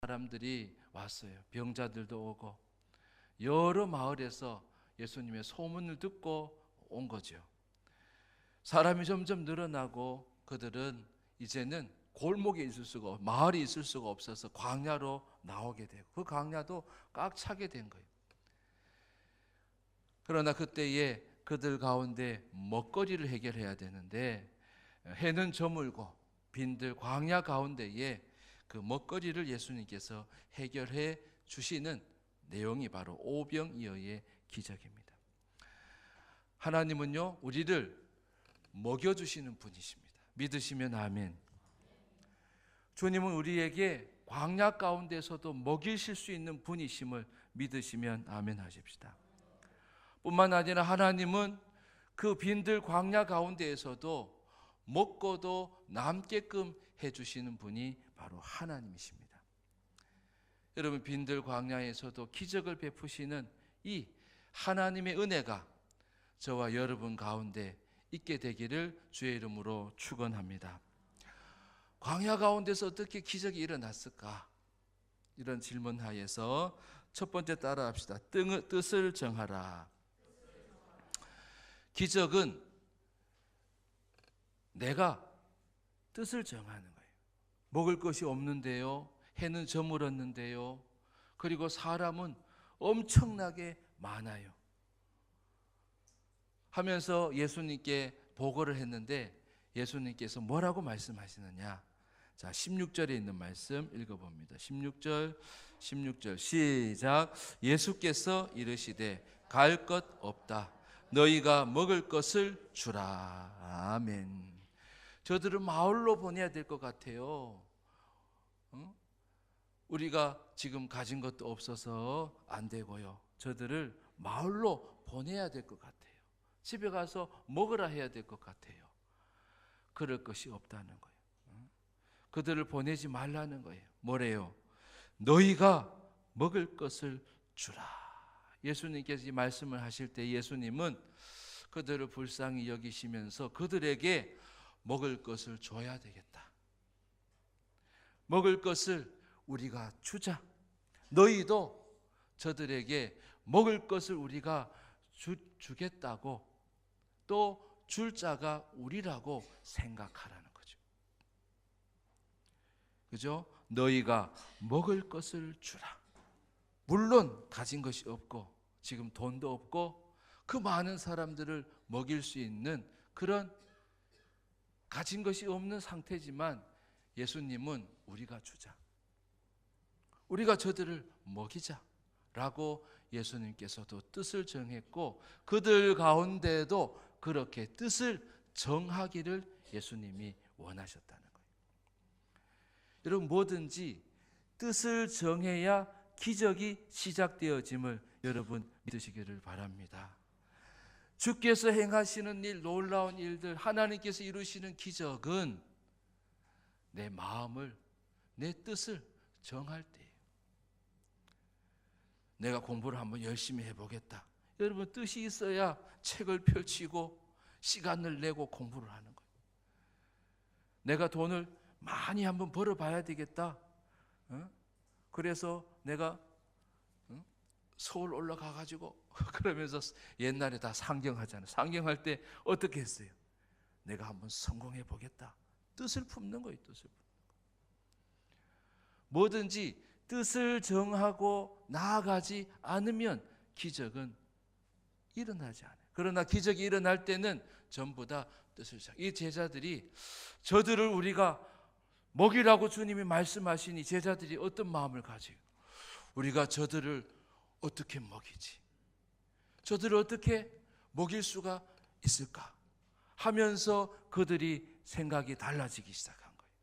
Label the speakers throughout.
Speaker 1: 사람들이 왔어요. 병자들도 오고 여러 마을에서 예수님의 소문을 듣고 온 거죠. 사람이 점점 늘어나고 그들은 이제는 골목에 있을 수가 없고 마을에 있을 수가 없어서 광야로 나오게 되고 그 광야도 꽉 차게 된 거예요. 그러나 그때에 그들 가운데 먹거리를 해결해야 되는데 해는 저물고 빈들 광야 가운데에 그 먹거리를 예수님께서 해결해 주시는 내용이 바로 오병이어의 기적입니다. 하나님은요, 우리를 먹여주시는 분이십니다. 믿으시면 아멘. 주님은 우리에게 광야 가운데서도 먹이실 수 있는 분이심을 믿으시면 아멘 하십시다. 뿐만 아니라 하나님은 그 빈들 광야 가운데에서도 먹고도 남게끔 해주시는 분이 바로 하나님이십니다. 여러분, 빈들 광야에서도 기적을 베푸시는 이 하나님의 은혜가 저와 여러분 가운데 있게 되기를 주의 이름으로 축원합니다. 광야 가운데서 어떻게 기적이 일어났을까? 이런 질문하에서 첫 번째 따라합시다. 뜻을 정하라. 기적은 내가 뜻을 정하는 거예요. 먹을 것이 없는데요, 해는 저물었는데요, 그리고 사람은 엄청나게 많아요 하면서 예수님께 보고를 했는데 예수님께서 뭐라고 말씀하시느냐? 자, 16절에 있는 말씀 읽어봅니다. 16절 시작. 예수께서 이르시되 갈 것 없다. 너희가 먹을 것을 주라. 아멘. 저들을 마을로 보내야 될 것 같아요. 우리가 지금 가진 것도 없어서 안 되고요. 저들을 마을로 보내야 될 것 같아요. 집에 가서 먹으라 해야 될 것 같아요. 그럴 것이 없다는 거예요. 그들을 보내지 말라는 거예요. 뭐래요? 너희가 먹을 것을 주라. 예수님께서 이 말씀을 하실 때 예수님은 그들을 불쌍히 여기시면서 그들에게 먹을 것을 줘야 되겠다. 먹을 것을 우리가 주자. 너희도 저들에게 먹을 것을 우리가 주겠다고, 또 줄 자가 우리라고 생각하라는 거죠. 그죠? 너희가 먹을 것을 주라. 물론 가진 것이 없고 지금 돈도 없고 그 많은 사람들을 먹일 수 있는 그런 가진 것이 없는 상태지만 예수님은 우리가 주자. 우리가 저들을 먹이자 라고 예수님께서도 뜻을 정했고 그들 가운데도 그렇게 뜻을 정하기를 예수님이 원하셨다는 거예요. 여러분, 뭐든지 뜻을 정해야 기적이 시작되어짐을 여러분 믿으시기를 바랍니다. 주께서 행하시는 일, 놀라운 일들, 하나님께서 이루시는 기적은 내 마음을, 내 뜻을 정할 때예요. 내가 공부를 한번 열심히 해보겠다. 여러분, 뜻이 있어야 책을 펼치고 시간을 내고 공부를 하는 거예요. 내가 돈을 많이 한번 벌어봐야 되겠다. 그래서 내가 서울 올라가가지고 그러면서 옛날에 다 상경하잖아요. 상경할 때 어떻게 했어요? 내가 한번 성공해 보겠다. 뜻을 품는 거예요. 뜻을 품는 거예요. 뭐든지 뜻을 정하고 나아가지 않으면 기적은 일어나지 않아요. 그러나 기적이 일어날 때는 전부 다 뜻을 정해요. 이 제자들이 저들을 우리가 먹이라고 주님이 말씀하시니 제자들이 어떤 마음을 가지고 우리가 저들을 어떻게 먹이지? 저들을 어떻게 먹일 수가 있을까? 하면서 그들이 생각이 달라지기 시작한 거예요.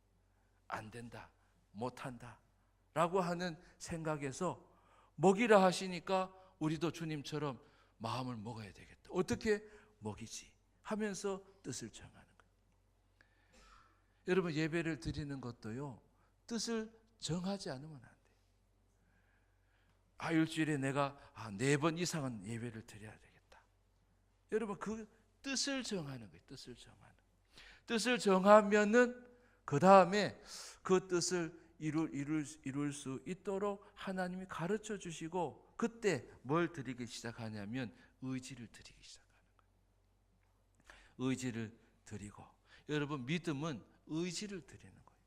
Speaker 1: 안 된다, 못한다 라고 하는 생각에서 먹이라 하시니까 우리도 주님처럼 마음을 먹어야 되겠다. 어떻게 먹이지? 하면서 뜻을 정하는 거예요. 여러분, 예배를 드리는 것도요, 뜻을 정하지 않으면 안 돼요. 일주일에 내가 4번 이상은 예배를 드려야 되겠다. 여러분, 그 뜻을 정하는 거예요. 뜻을 정하는. 뜻을 정하면은 그 다음에 그 뜻을 이룰 수 있도록 하나님이 가르쳐 주시고, 그때 뭘 드리기 시작하냐면 의지를 드리기 시작하는 거예요. 의지를 드리고, 여러분 믿음은 의지를 드리는 거예요.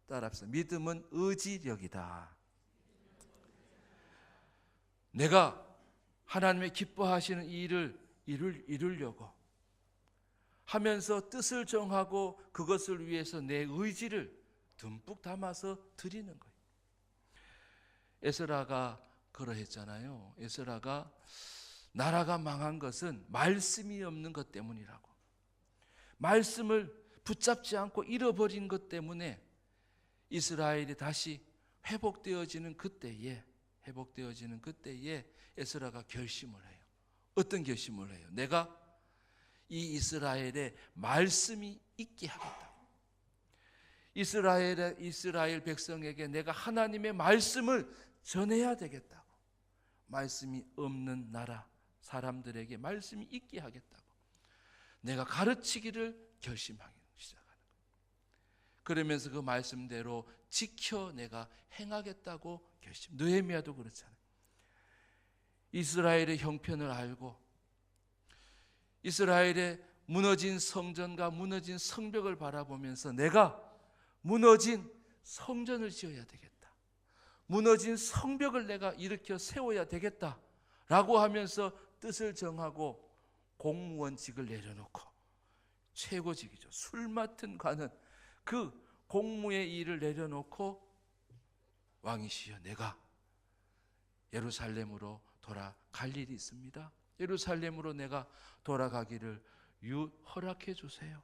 Speaker 1: 따라합시다. 믿음은 의지력이다. 내가 하나님의 기뻐하시는 이 일을 이루려고 하면서 뜻을 정하고 그것을 위해서 내 의지를 듬뿍 담아서 드리는 거예요. 에스라가 그러했잖아요. 에스라가 나라가 망한 것은 말씀이 없는 것 때문이라고. 말씀을 붙잡지 않고 잃어버린 것 때문에 이스라엘이 다시 회복되어지는 그때에 에스라가 결심을 해요. 어떤 결심을 해요? 내가 이 이스라엘에 말씀이 있게 하겠다. 이스라엘 백성에게 내가 하나님의 말씀을 전해야 되겠다고. 말씀이 없는 나라 사람들에게 말씀이 있게 하겠다고. 내가 가르치기를 결심하기 시작하는 거예요. 그러면서 그 말씀대로 지켜 내가 행하겠다고 결심. 느헤미야도 그렇잖아요. 이스라엘의 형편을 알고 이스라엘의 무너진 성전과 무너진 성벽을 바라보면서 내가 무너진 성전을 지어야 되겠다. 무너진 성벽을 내가 일으켜 세워야 되겠다. 라고 하면서 뜻을 정하고 공무원직을 내려놓고, 최고직이죠. 술 맡은 관은 그 공무의 일을 내려놓고 왕이시여 내가 예루살렘으로 돌아갈 일이 있습니다. 예루살렘으로 내가 돌아가기를 허락해 주세요.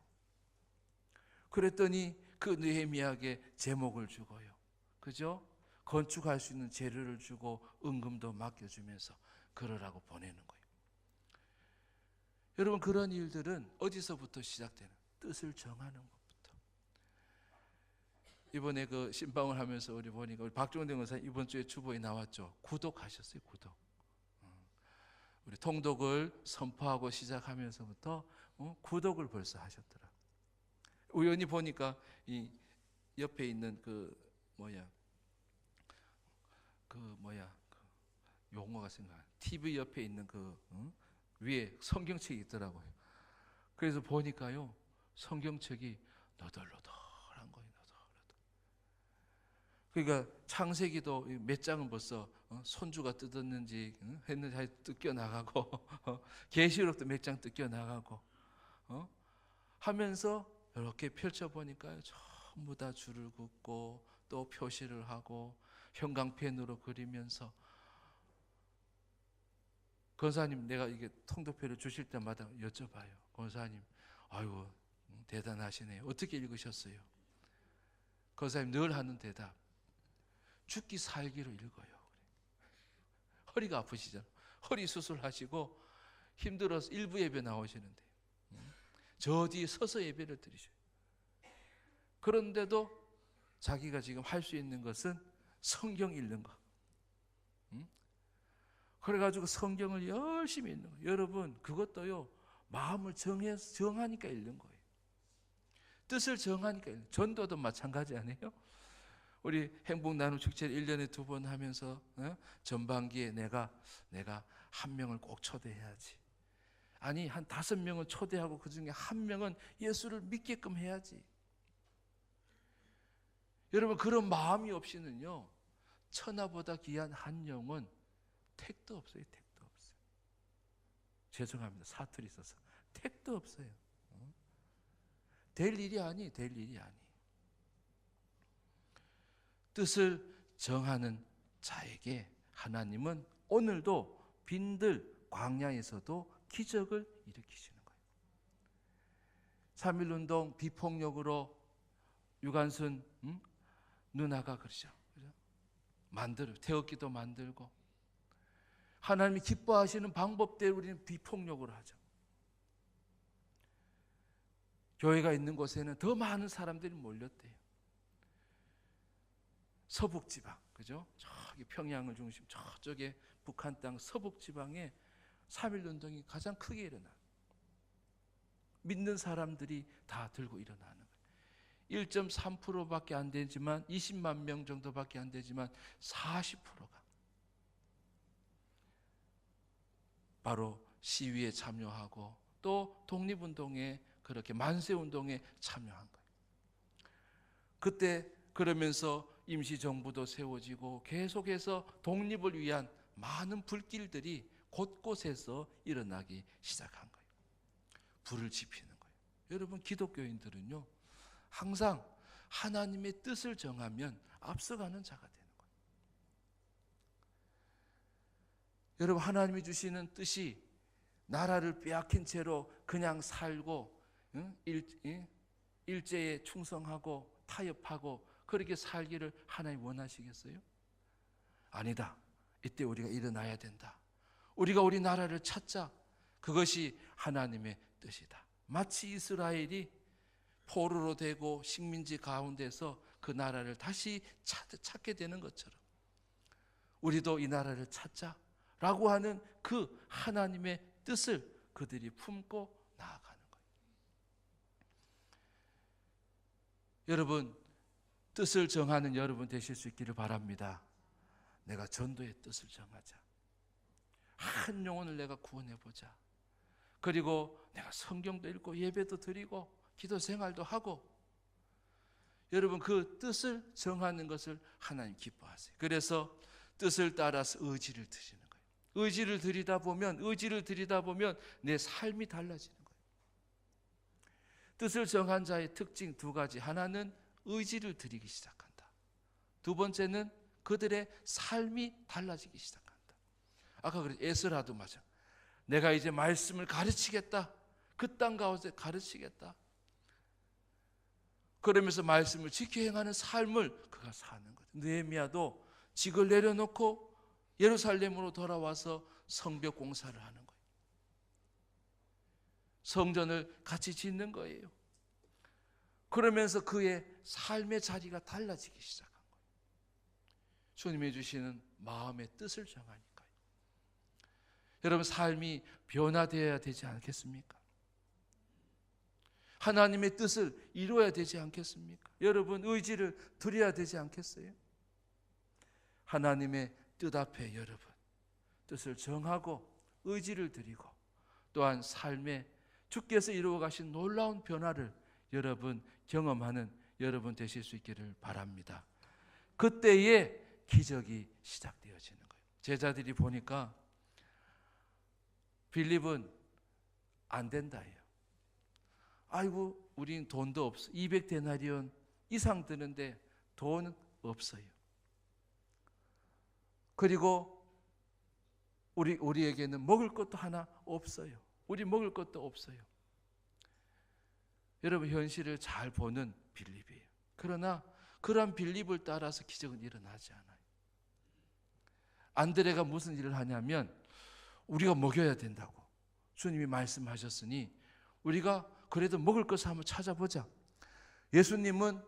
Speaker 1: 그랬더니 그 느헤미야에게 제목을 주고요. 그죠? 건축할 수 있는 재료를 주고 은금도 맡겨주면서 그러라고 보내는 거예요. 여러분 그런 일들은 어디서부터 시작되는? 뜻을 정하는 것부터. 이번에 그 신방을 하면서 우리 보니까 우리 박종대 권사 이번 주에 주보에 나왔죠. 구독하셨어요. 구독. 우리 통독을 선포하고 시작하면서부터 구독을 벌써 하셨더라. 우연히 보니까 이 옆에 있는 그 용어가 생각. TV 옆에 있는 그 위에 성경책이 있더라고요. 그래서 보니까요 성경책이 너덜너덜한 거예요. 너덜너덜. 그러니까 창세기도 몇 장은 벌써 손주가 뜯었는지 했는지 뜯겨 나가고 계시록도 몇 장 뜯겨 나가고 하면서 이렇게 펼쳐 보니까 전부 다 줄을 긋고 또 표시를 하고 형광펜으로 그리면서, 권사님 내가 이게 통독표를 주실 때마다 여쭤봐요. 권사님 아이고 대단하시네요. 어떻게 읽으셨어요? 권사님 늘 하는 대답, 죽기 살기로 읽어요. 허리가 아프시잖아요. 허리 수술하시고 힘들어서 일부 예배 나오시는데 저 뒤에 서서 예배를 드리셔요. 그런데도 자기가 지금 할 수 있는 것은 성경 읽는 거. 그래가지고 성경을 열심히 읽는 거예요. 여러분 그것도요 마음을 정하니까 읽는 거예요. 뜻을 정하니까 읽는 거예요. 전도도 마찬가지 아니에요? 우리 행복 나눔 축제를 1년에 2번 하면서 전반기에 내가 한 명을 꼭 초대해야지. 아니 한 5명을 초대하고 그 중에 한 명은 예수를 믿게끔 해야지. 여러분 그런 마음이 없이는요 천하보다 귀한 한 영은 택도 없어요. 택도 없어요. 죄송합니다. 사투리 있어서 택도 없어요. 될 일이 아니. 뜻을 정하는 자에게 하나님은 오늘도 빈들 광야에서도 기적을 일으키시는 거예요. 3.1운동 비폭력으로 유관순 누나가 그러죠. 태극기도 만들고 하나님이 기뻐하시는 방법대로 우리는 비폭력으로 하죠. 교회가 있는 곳에는 더 많은 사람들이 몰렸대요. 서북지방, 그죠? 저기 평양을 중심, 저쪽에 북한 땅 서북지방에 3.1운동이 가장 크게 일어나. 믿는 사람들이 다 들고 일어나는 거예요. 1.3%밖에 안 되지만 20만 명 정도밖에 안 되지만 40%가 바로 시위에 참여하고 또 독립운동에 그렇게 만세운동에 참여한 거예요. 그때 그러면서 임시정부도 세워지고 계속해서 독립을 위한 많은 불길들이 곳곳에서 일어나기 시작한 거예요. 불을 지피는 거예요. 여러분, 기독교인들은요, 항상 하나님의 뜻을 정하면 앞서가는 자가 되는 거예요. 여러분, 하나님이 주시는 뜻이 나라를 빼앗긴 채로 그냥 살고 일제에 충성하고 타협하고 그렇게 살기를 하나님 원하시겠어요? 아니다. 이때 우리가 일어나야 된다. 우리가 우리 나라를 찾자. 그것이 하나님의 뜻이다. 마치 이스라엘이 포로로 되고 식민지 가운데서 그 나라를 다시 찾게 되는 것처럼 우리도 이 나라를 찾자라고 하는 그 하나님의 뜻을 그들이 품고 나아가는 거예요. 여러분, 뜻을 정하는 여러분 되실 수 있기를 바랍니다. 내가 전도의 뜻을 정하자. 한 영혼을 내가 구원해보자. 그리고 내가 성경도 읽고 예배도 드리고 기도 생활도 하고, 여러분, 그 뜻을 정하는 것을 하나님 기뻐하세요. 그래서 뜻을 따라서 의지를 드리는 거예요. 의지를 드리다 보면 내 삶이 달라지는 거예요. 뜻을 정한 자의 특징 두 가지. 하나는 의지를 드리기 시작한다. 두 번째는 그들의 삶이 달라지기 시작한다. 아까 그랬죠. 에스라도 맞아. 내가 이제 말씀을 가르치겠다. 그 땅 가운데 가르치겠다. 그러면서 말씀을 지켜 행하는 삶을 그가 사는 거죠. 느헤미야도 직을 내려놓고 예루살렘으로 돌아와서 성벽 공사를 하는 거예요. 성전을 같이 짓는 거예요. 그러면서 그의 삶의 자리가 달라지기 시작한 거예요. 주님이 주시는 마음의 뜻을 정하니까요. 여러분, 삶이 변화되어야 되지 않겠습니까? 하나님의 뜻을 이루어야 되지 않겠습니까? 여러분, 의지를 드려야 되지 않겠어요? 하나님의 뜻 앞에 여러분 뜻을 정하고 의지를 드리고 또한 삶에 주께서 이루어 가신 놀라운 변화를 여러분 경험하는 여러분 되실 수 있기를 바랍니다. 그때에 기적이 시작되어지는 거예요. 제자들이 보니까 빌립은 안 된다예요. 아이고, 우린 돈도 없어. 200데나리온 이상 드는데 돈 없어요. 그리고 우리에게는 먹을 것도 하나 없어요. 우리 먹을 것도 없어요. 여러분, 현실을 잘 보는 빌립이에요. 그러나 그러한 빌립을 따라서 기적은 일어나지 않아요. 안드레가 무슨 일을 하냐면 우리가 먹여야 된다고 주님이 말씀하셨으니 우리가 그래도 먹을 것을 한번 찾아보자. 예수님은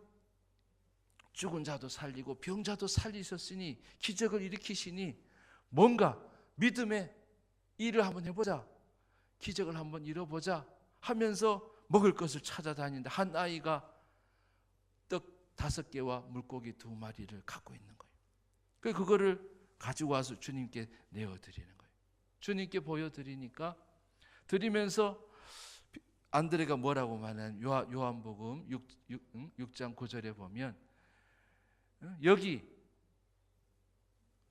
Speaker 1: 죽은 자도 살리고 병자도 살리셨으니 기적을 일으키시니 뭔가 믿음의 일을 한번 해보자. 기적을 한번 이뤄보자 하면서 먹을 것을 찾아다니는데 한 아이가 떡 5개와 물고기 2마리를 갖고 있는 거예요. 그거를 가지고 와서 주님께 내어드리는 거예요. 주님께 보여드리니까 드리면서 안드레가 뭐라고 말하는 요한복음 6장 9절에 보면 여기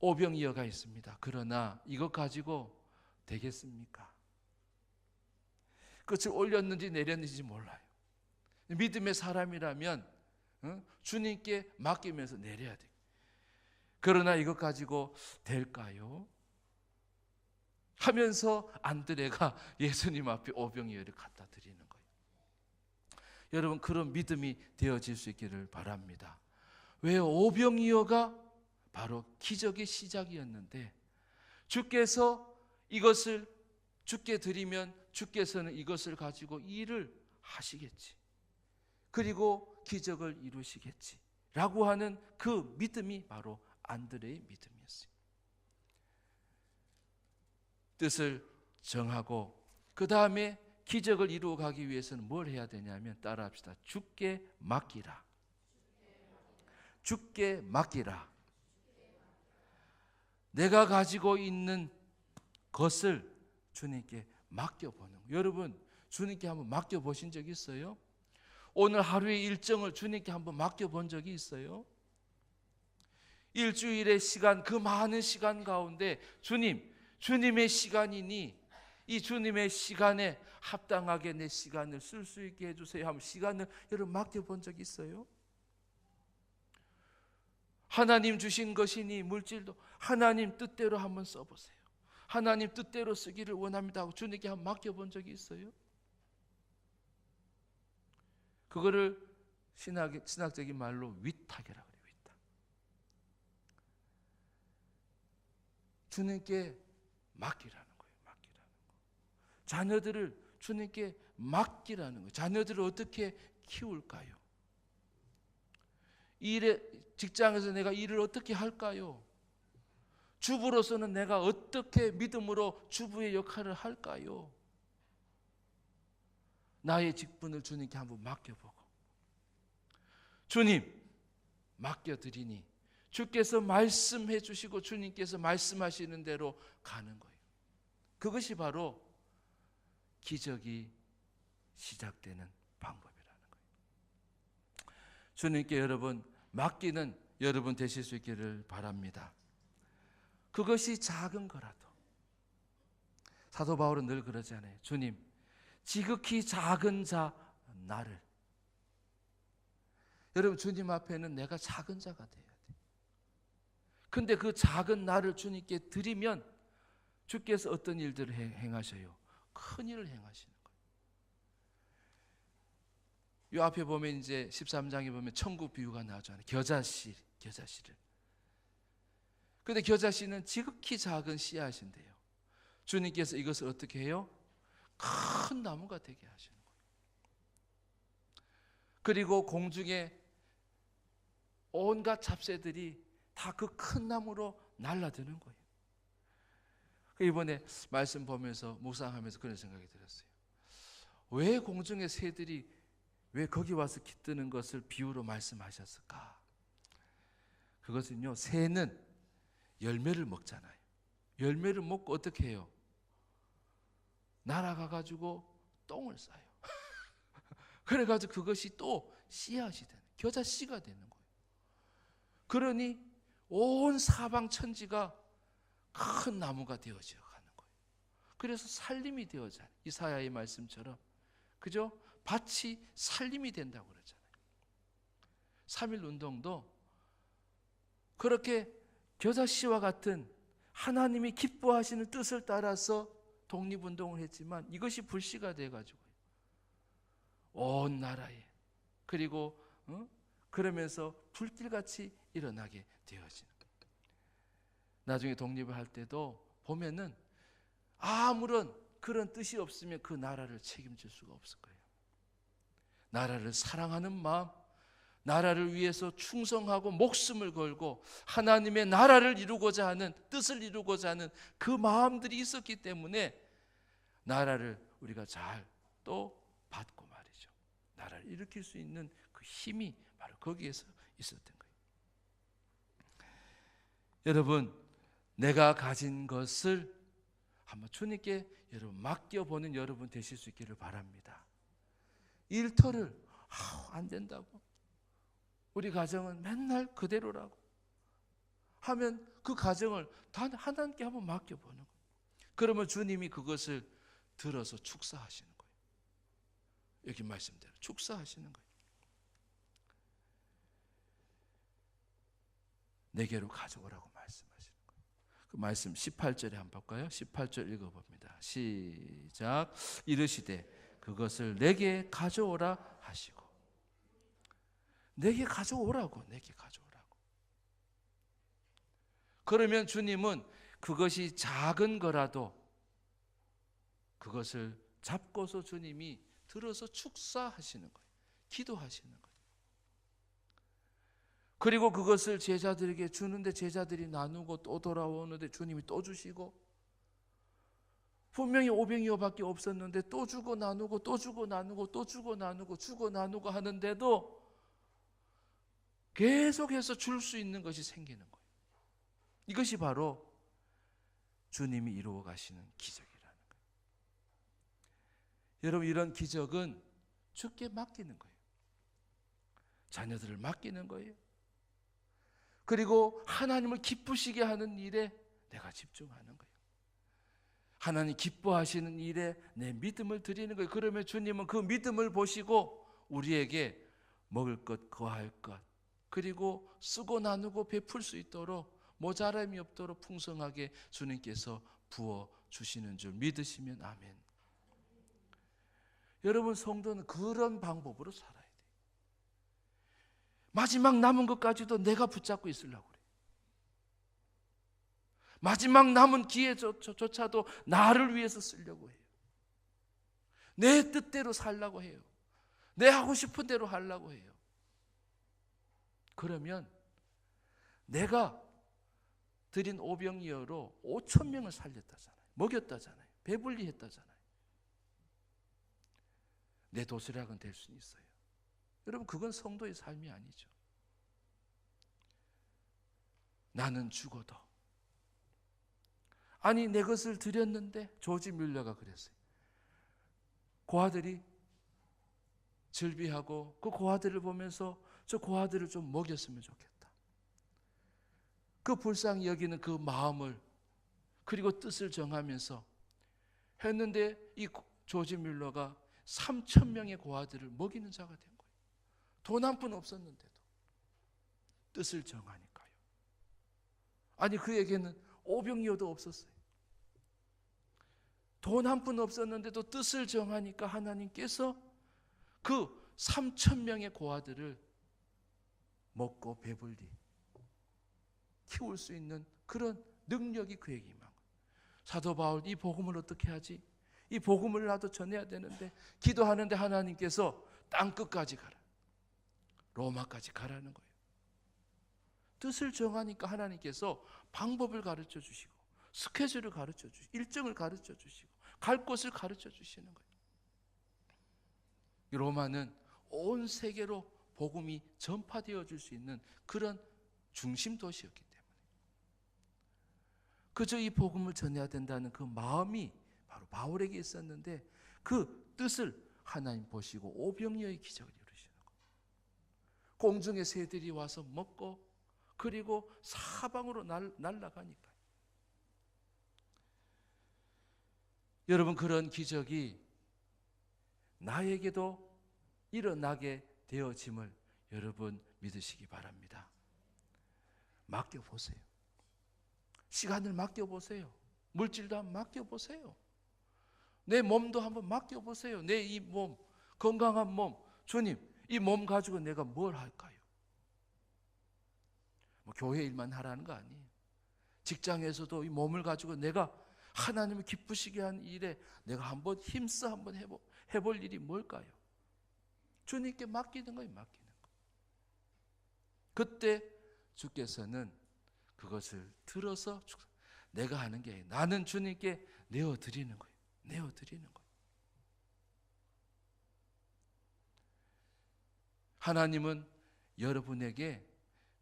Speaker 1: 오병이어가 있습니다. 그러나 이것 가지고 되겠습니까? 끝을 올렸는지 내렸는지 몰라요. 믿음의 사람이라면 주님께 맡기면서 내려야 돼요. 그러나 이것 가지고 될까요? 하면서 안드레가 예수님 앞에 오병이어를 갖다 드리는 거예요. 여러분, 그런 믿음이 되어질 수 있기를 바랍니다. 왜 오병이어가 바로 기적의 시작이었는데 주께서 이것을 주께 드리면 주께서는 이것을 가지고 일을 하시겠지. 그리고 기적을 이루시겠지. 라고 하는 그 믿음이 바로 안드레의 믿음이었어요. 뜻을 정하고 그 다음에 기적을 이루어 가기 위해서는 뭘 해야 되냐면 따라합시다. 주께 맡기라. 주께 맡기라. 내가 가지고 있는 것을 주님께 맡겨보는 거예요. 여러분, 주님께 한번 맡겨보신 적 있어요? 오늘 하루의 일정을 주님께 한번 맡겨본 적이 있어요? 일주일의 시간, 그 많은 시간 가운데 주님의 시간이니 이 주님의 시간에 합당하게 내 시간을 쓸 수 있게 해주세요 하면 시간을 여러분 맡겨본 적 있어요? 하나님 주신 것이니 물질도 하나님 뜻대로 한번 써보세요. 하나님 뜻대로 쓰기를 원합니다 하고 주님께 한번 맡겨본 적이 있어요? 그거를 신학적인 말로 위탁이라고 해요. 위탁. 주님께 맡기라는 거예요. 맡기라는 거. 자녀들을 주님께 맡기라는 거예요. 자녀들을 어떻게 키울까요? 직장에서 내가 일을 어떻게 할까요? 주부로서는 내가 어떻게 믿음으로 주부의 역할을 할까요? 나의 직분을 주님께 한번 맡겨보고, 주님 맡겨드리니 주께서 말씀해 주시고 주님께서 말씀하시는 대로 가는 거예요. 그것이 바로 기적이 시작되는 방법이라는 거예요. 주님께 여러분 맡기는 여러분 되실 수 있기를 바랍니다. 그것이 작은 거라도. 사도 바울은 늘 그러잖아요. 주님, 지극히 작은 자 나를. 여러분, 주님 앞에는 내가 작은 자가 돼야 돼. 근데 그 작은 나를 주님께 드리면 주께서 어떤 일들을 행하셔요? 큰 일을 행하시는 거예요. 이 앞에 보면 이제 13장에 보면 천국 비유가 나오잖아요. 겨자씨를. 근데 겨자씨는 지극히 작은 씨앗인데요. 주님께서 이것을 어떻게 해요? 큰 나무가 되게 하시는 거예요. 그리고 공중에 온갖 잡새들이 다 그 큰 나무로 날아드는 거예요. 이번에 말씀 보면서 묵상하면서 그런 생각이 들었어요. 왜 공중의 새들이 왜 거기 와서 깃드는 것을 비유로 말씀하셨을까? 그것은요, 새는 열매를 먹잖아요. 열매를 먹고 어떻게 해요? 날아가가지고 똥을 싸요. 그래가지고 그것이 또 씨앗이 되는, 겨자씨가 되는 거예요. 그러니 온 사방 천지가 큰 나무가 되어져 가는 거예요. 그래서 살림이 되어져요. 이사야의 말씀처럼, 그죠? 밭이 살림이 된다고 그러잖아요. 3.1 운동도 그렇게 겨자씨와 같은 하나님이 기뻐하시는 뜻을 따라서 독립운동을 했지만 이것이 불씨가 돼가지고 온 나라에, 그리고 그러면서 불길같이 일어나게 되어지는 거예요. 나중에 독립을 할 때도 보면은 아무런 그런 뜻이 없으면 그 나라를 책임질 수가 없을 거예요. 나라를 사랑하는 마음, 나라를 위해서 충성하고 목숨을 걸고 하나님의 나라를 이루고자 하는, 뜻을 이루고자 하는 그 마음들이 있었기 때문에 나라를 우리가 잘 또 받고 말이죠. 나라를 일으킬 수 있는 그 힘이 바로 거기에서 있었던 거예요. 여러분, 내가 가진 것을 한번 주님께 여러분 맡겨보는 여러분 되실 수 있기를 바랍니다. 일터를 안 된다고, 우리 가정은 맨날 그대로라고 하면 그 가정을 단 하나님께 한번 맡겨보는 거예요. 그러면 주님이 그것을 들어서 축사하시는 거예요. 여기 말씀대로 축사하시는 거예요. 내게로 가져오라고 말씀하시는 거예요. 그 말씀 18절에 한번 볼까요? 18절 읽어봅니다. 시작. 이르시되 그것을 내게 가져오라 하시고. 내게 가져오라고, 내게 가져오라고. 그러면 주님은 그것이 작은 거라도 그것을 잡고서 주님이 들어서 축사하시는 거예요. 기도하시는 거예요. 그리고 그것을 제자들에게 주는데 제자들이 나누고 또 돌아오는데 주님이 또 주시고, 분명히 500여밖에 없었는데 또 주고 나누고 또 주고 나누고 또 주고 나누고 주고 나누고 하는데도 계속해서 줄 수 있는 것이 생기는 거예요. 이것이 바로 주님이 이루어 가시는 기적이라는 거예요. 여러분, 이런 기적은 주께 맡기는 거예요. 자녀들을 맡기는 거예요. 그리고 하나님을 기쁘시게 하는 일에 내가 집중하는 거예요. 하나님 기뻐하시는 일에 내 믿음을 드리는 거예요. 그러면 주님은 그 믿음을 보시고 우리에게 먹을 것, 거할 것, 그리고 쓰고 나누고 베풀 수 있도록 모자람이 없도록 풍성하게 주님께서 부어 주시는 줄 믿으시면 아멘. 여러분, 성도는 그런 방법으로 살아야 돼요. 마지막 남은 것까지도 내가 붙잡고 있으려고 그래요. 마지막 남은 기회조차도 나를 위해서 쓰려고 해요. 내 뜻대로 살려고 해요. 내 하고 싶은 대로 하려고 해요. 그러면 내가 드린 오병이어로 5,000명을 살렸다잖아요. 먹였다잖아요. 배불리 했다잖아요. 내 도시락은 될 수 있어요. 여러분, 그건 성도의 삶이 아니죠. 나는 죽어도, 아니 내 것을 드렸는데, 조지 뮬러가 그랬어요. 고아들이 즐비하고 그 고아들을 보면서 저 고아들을 좀 먹였으면 좋겠다. 그 불쌍히 여기는 그 마음을 그리고 뜻을 정하면서 했는데, 이 조지 뮬러가 3,000명의 고아들을 먹이는 자가 된 거예요. 돈 한 푼 없었는데도 뜻을 정하니까요. 아니 그에게는 오병이어도 없었어요. 돈 한 푼 없었는데도 뜻을 정하니까 하나님께서 그 3,000명의 고아들을 먹고 배불리 키울 수 있는 그런 능력이 그에게 임한 거예요. 사도 바울, 이 복음을 어떻게 하지? 이 복음을 나도 전해야 되는데, 기도하는데 하나님께서 땅 끝까지 가라, 로마까지 가라는 거예요. 뜻을 정하니까 하나님께서 방법을 가르쳐 주시고, 스케줄을 가르쳐 주시고, 일정을 가르쳐 주시고, 갈 곳을 가르쳐 주시는 거예요. 로마는 온 세계로 복음이 전파되어 줄 수 있는 그런 중심 도시였기 때문에 그저 이 복음을 전해야 된다는 그 마음이 바로 바울에게 있었는데, 그 뜻을 하나님 보시고 오병이어의 기적을 이루시는 거예요. 공중의 새들이 와서 먹고 그리고 사방으로 날아가니까요. 여러분, 그런 기적이 나에게도 일어나게 되어짐을 여러분 믿으시기 바랍니다. 맡겨보세요. 시간을 맡겨보세요. 물질도 한번 맡겨보세요. 내 몸도 한번 맡겨보세요. 내 이 몸, 건강한 몸, 주님, 이 몸 가지고 내가 뭘 할까요? 뭐 교회 일만 하라는 거 아니에요. 직장에서도 이 몸을 가지고 내가 하나님을 기쁘시게 한 일에 내가 한번 힘써 한번 해볼 일이 뭘까요? 주님께 맡기는 거예요. 맡기는 거. 그때 주께서는 그것을 들어서 내가 하는 게 아니라 나는 주님께 내어드리는 거예요. 내어드리는 거예요. 하나님은 여러분에게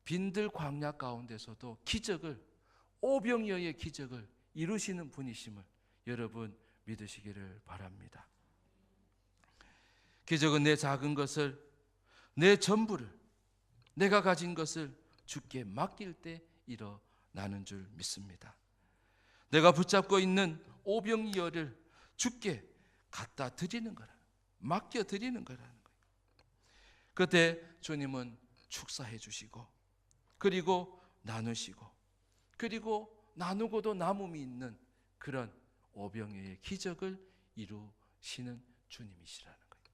Speaker 1: 빈들 광야 가운데서도 기적을, 오병이어의 기적을 이루시는 분이심을 여러분 믿으시기를 바랍니다. 기적은 내 작은 것을, 내 전부를, 내가 가진 것을 주께 맡길 때 일어나는 줄 믿습니다. 내가 붙잡고 있는 오병이어를 주께 갖다 드리는 거라, 맡겨 드리는 거라는 거예요. 그때 주님은 축사해 주시고, 그리고 나누시고, 그리고 나누고도 남음이 있는 그런 오병이어의 기적을 이루시는 주님이시라는 거예요.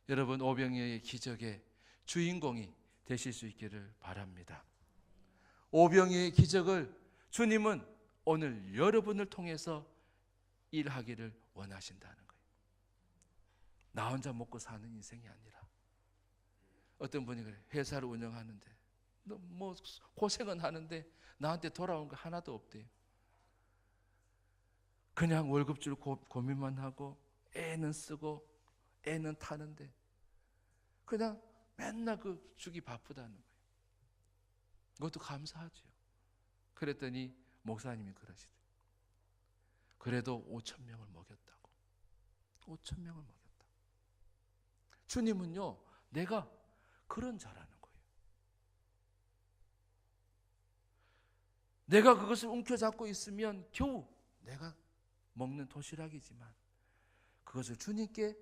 Speaker 1: 여러분, 오병이어의 기적의 주인공이 되실 수 있기를 바랍니다. 오병이어의 기적을 주님은 오늘 여러분을 통해서 일하기를 원하신다는 거예요. 나 혼자 먹고 사는 인생이 아니라, 어떤 분이 그래요. 회사를 운영하는데 너 뭐 고생은 하는데 나한테 돌아온 거 하나도 없대요. 그냥 월급 줄 고민만 하고 애는 쓰고 애는 타는데 그냥 맨날 그 주기 바쁘다는 거예요. 그것도 감사하죠. 그랬더니 목사님이 그러시더라고요. 그래도 5,000명을 먹였다고. 5,000명을 먹였다. 주님은요, 내가 그런 자라는 거예요. 내가 그것을 움켜잡고 있으면 겨우 내가 먹는 도시락이지만 그것을 주님께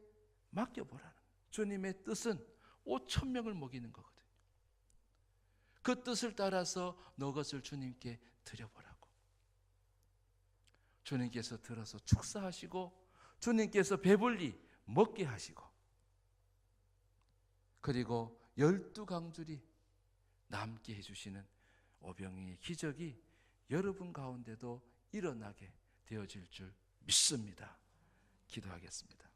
Speaker 1: 맡겨보라는 거예요. 주님의 뜻은 5,000명을 먹이는 거거든요. 그 뜻을 따라서 너 것을 주님께 드려보라고. 주님께서 들어서 축사하시고 주님께서 배불리 먹게 하시고 그리고 12강줄이 남게 해주시는 오병이의 기적이 여러분 가운데도 일어나게 되어질 줄 믿습니다. 기도하겠습니다.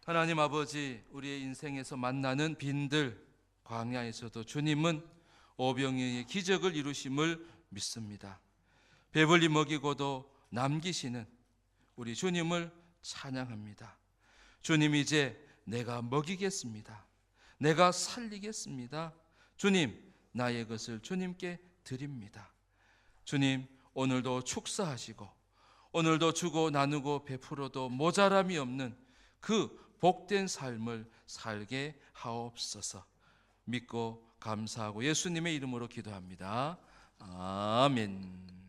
Speaker 1: 하나님 아버지, 우리의 인생에서 만나는 빈들, 광야에서도 주님은 오병이의 기적을 이루심을 믿습니다. 배불리 먹이고도 남기시는 우리 주님을 찬양합니다. 주님, 이제 내가 먹이겠습니다. 내가 살리겠습니다. 주님, 나의 것을 주님께 드립니다. 주님, 오늘도 축사하시고 오늘도 주고 나누고 베풀어도 모자람이 없는 그 복된 삶을 살게 하옵소서. 믿고 감사하고 예수님의 이름으로 기도합니다. 아멘.